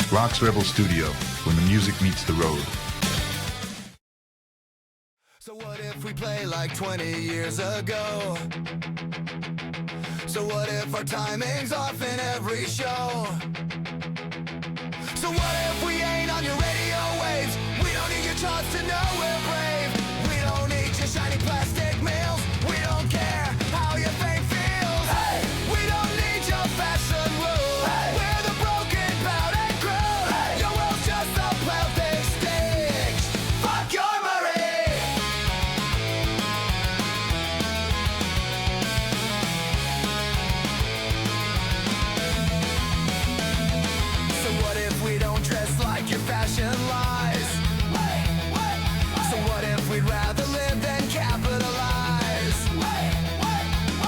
Rox Rebel Studio, when the music meets the road. So what if we play like 20 years ago? So what if our timing's off in every show? So what if we ain't on your radio waves? We don't need your charts to know we're brave. We don't need your shiny plastic meals. We don't care how your fame feels. Hey, we don't need your fashion rules. Hey, we're the broken, powdered crew. Hey, your world's just a plastic stage. Fuck your Marie. So what if we don't dress like your fashion lies? So what if we'd rather live than capitalize?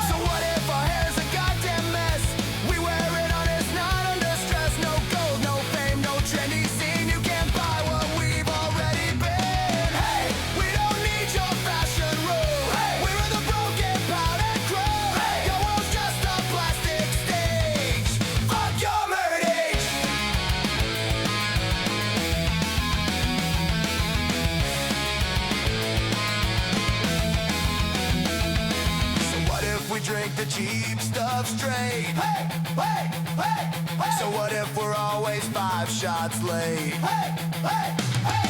So what if our hair's a goddamn mess? We wear it honest, not under stress. No gold, no fame, no trendy scene. You can't buy what we've already been. Hey, we don't need your fashion rule. Hey, we're the broken, powdered crew. Hey, your world's just a plastic stage. Fuck your murder. So what if we drink the cheap stuff straight? Hey, hey, hey, hey. So what if we're always 5 shots late? Hey, hey, hey.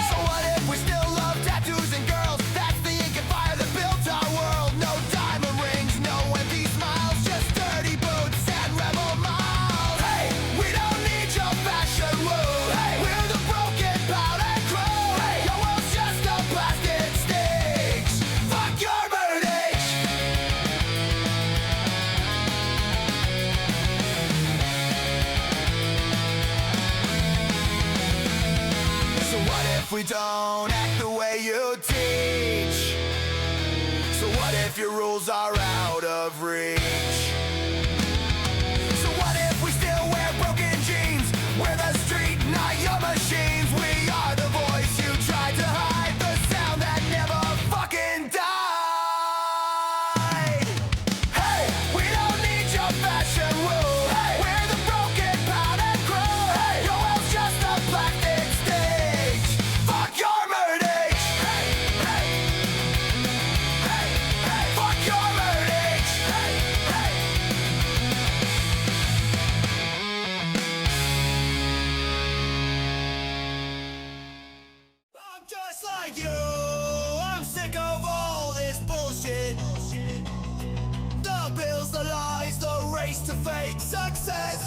So what if we still love tattoos and girls? That's the ink and fire that built our world. No diamond rings, no empty smiles, just dirty boots and rebel miles. Hey, we don't need your fashion woo. Hey, we're the broken, powdered crew. Hey, your world's just a plastic stage. Fuck your murder. So what if we don't act the way you teach? So what if your rules are out of reach? So what if we still wear broken jeans? We're the street, not your machines. We are the voice you tried to hide, the sound that never fucking died. Hey, we don't need your fashion rule. Hey, we're the broken, powdered crew. Hey, your world's just a plastic stage. Fuck your murder. Hey, hey, hey, hey. Fuck your murder. Hey, hey. I'm just like you. I'm sick of all this bullshit. The bills, the lies, the race to fake success.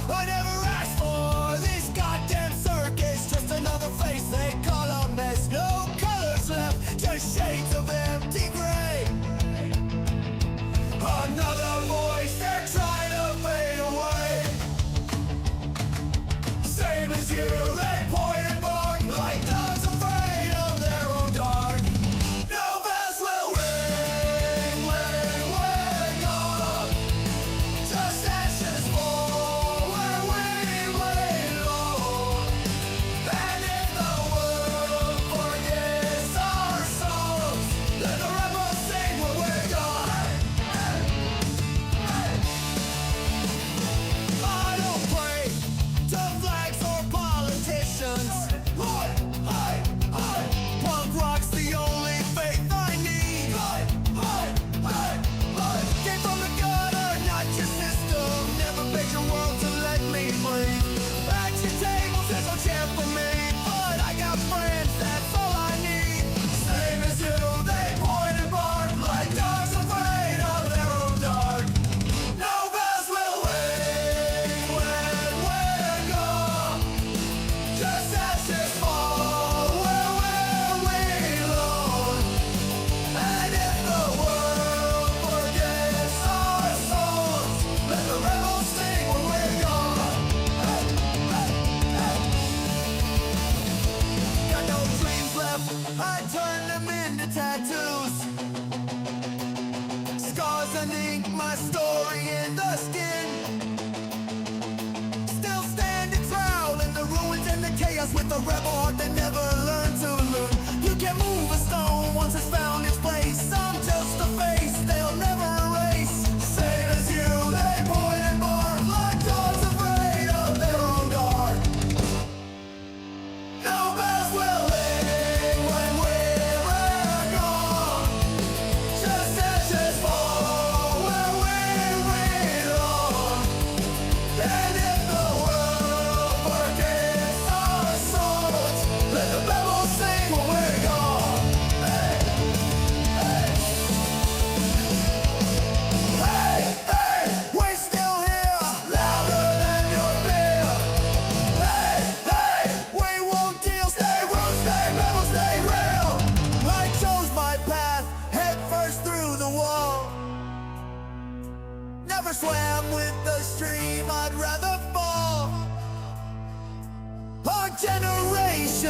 I never asked for this goddamn circus. Just another face they call a mess. No colors left, just shades of empty gray. Another voice, they're trying to fade away. Same as you, they point and bark like dogs afraid of their own dark. No bells will ring, ring, ring up. Just ashes fall where we lay low. And if the world forgets our songs, let the rebels sing when we're gone. I don't pray to flags or politicians. Punk rock's the only faith I need. Came from the gutter, not your system. Never begged your world to let me breathe. At your table, there's no chair for me, but I got friends, that's all I need. Same as you, they point and bark like dogs afraid of their own dark. No bells will ring when we're gone. Just ashes fall where we alone. And if the world forgets our songs, let the rebels sing when we're gone. Got no dreams left, I turn them into tattoos. Scars and ink, my story in the skin. Still standing proud in the ruins and the chaos with a rebel heart that never learned to lose. You can move a stone once it's found its place. I'm just a face they'll never erase. Same as you, they point and bark like dogs afraid of their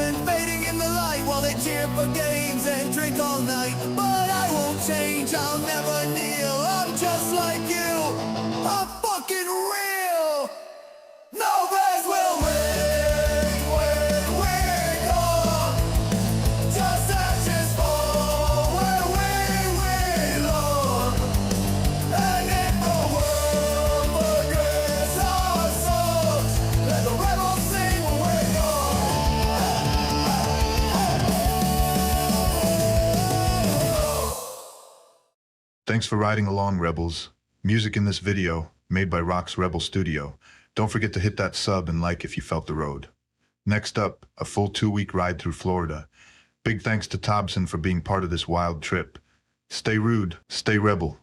illusion fading in the light while they cheer for games and drink all night. But I won't change, I'll never kneel. I'm just like you, I'm fucking real. No fans will win, oh. Just ashes fall where we belong. And if the world forgets our songs, let the rebels sing we're gone. Thanks for riding along, Rebels. Music in this video, made by Rox Rebel Studio. Don't forget to hit that sub and like if you felt the road. Next up, a full 2-week ride through Florida. Big thanks to Thompson for being part of this wild trip. Stay rude, stay rebel.